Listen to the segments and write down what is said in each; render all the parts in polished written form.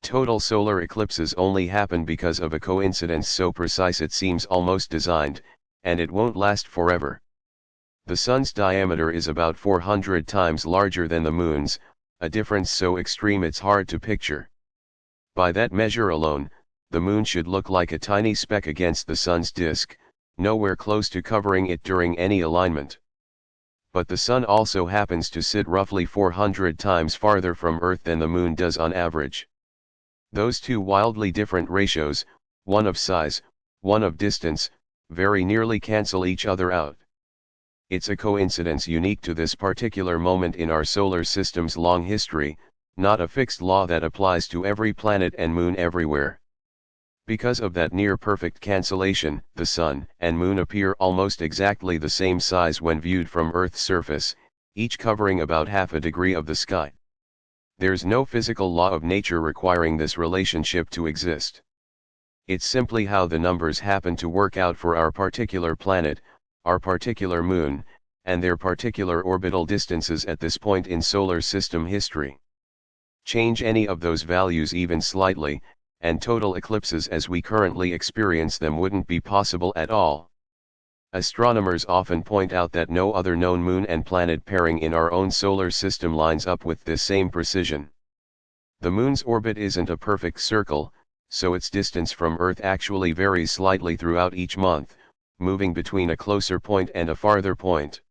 Total solar eclipses only happen because of a coincidence so precise it seems almost designed, and it won't last forever. The Sun's diameter is about 400 times larger than the Moon's, a difference so extreme it's hard to picture. By that measure alone, the Moon should look like a tiny speck against the Sun's disk, nowhere close to covering it during any alignment. But the Sun also happens to sit roughly 400 times farther from Earth than the Moon does on average. Those two wildly different ratios, one of size, one of distance, very nearly cancel each other out. It's a coincidence unique to this particular moment in our solar system's long history, not a fixed law that applies to every planet and moon everywhere. Because of that near-perfect cancellation, the Sun and Moon appear almost exactly the same size when viewed from Earth's surface, each covering about half a degree of the sky. There's no physical law of nature requiring this relationship to exist. It's simply how the numbers happen to work out for our particular planet, our particular moon, and their particular orbital distances at this point in solar system history. Change any of those values even slightly, and total eclipses as we currently experience them wouldn't be possible at all. Astronomers often point out that no other known moon and planet pairing in our own solar system lines up with this same precision. The Moon's orbit isn't a perfect circle, so its distance from Earth actually varies slightly throughout each month, moving between a closer point and a farther point.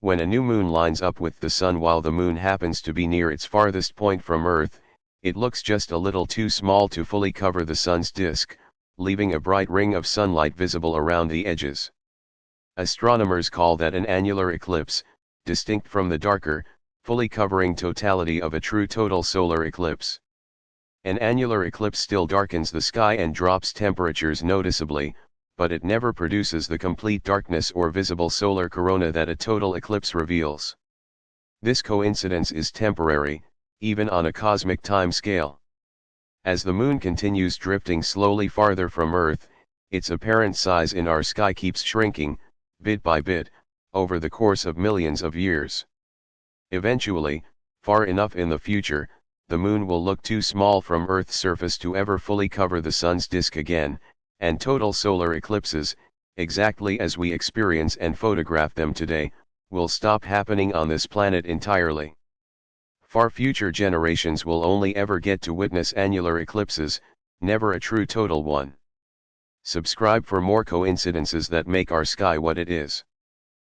When a new moon lines up with the Sun while the Moon happens to be near its farthest point from Earth, it looks just a little too small to fully cover the Sun's disk, leaving a bright ring of sunlight visible around the edges. Astronomers call that an annular eclipse, distinct from the darker, fully covering totality of a true total solar eclipse. An annular eclipse still darkens the sky and drops temperatures noticeably, but it never produces the complete darkness or visible solar corona that a total eclipse reveals. This coincidence is temporary, even on a cosmic time scale. As the Moon continues drifting slowly farther from Earth, its apparent size in our sky keeps shrinking, bit by bit, over the course of millions of years. Eventually, far enough in the future, the Moon will look too small from Earth's surface to ever fully cover the Sun's disk again, and total solar eclipses, exactly as we experience and photograph them today, will stop happening on this planet entirely. Far future generations will only ever get to witness annular eclipses, never a true total one. Subscribe for more coincidences that make our sky what it is.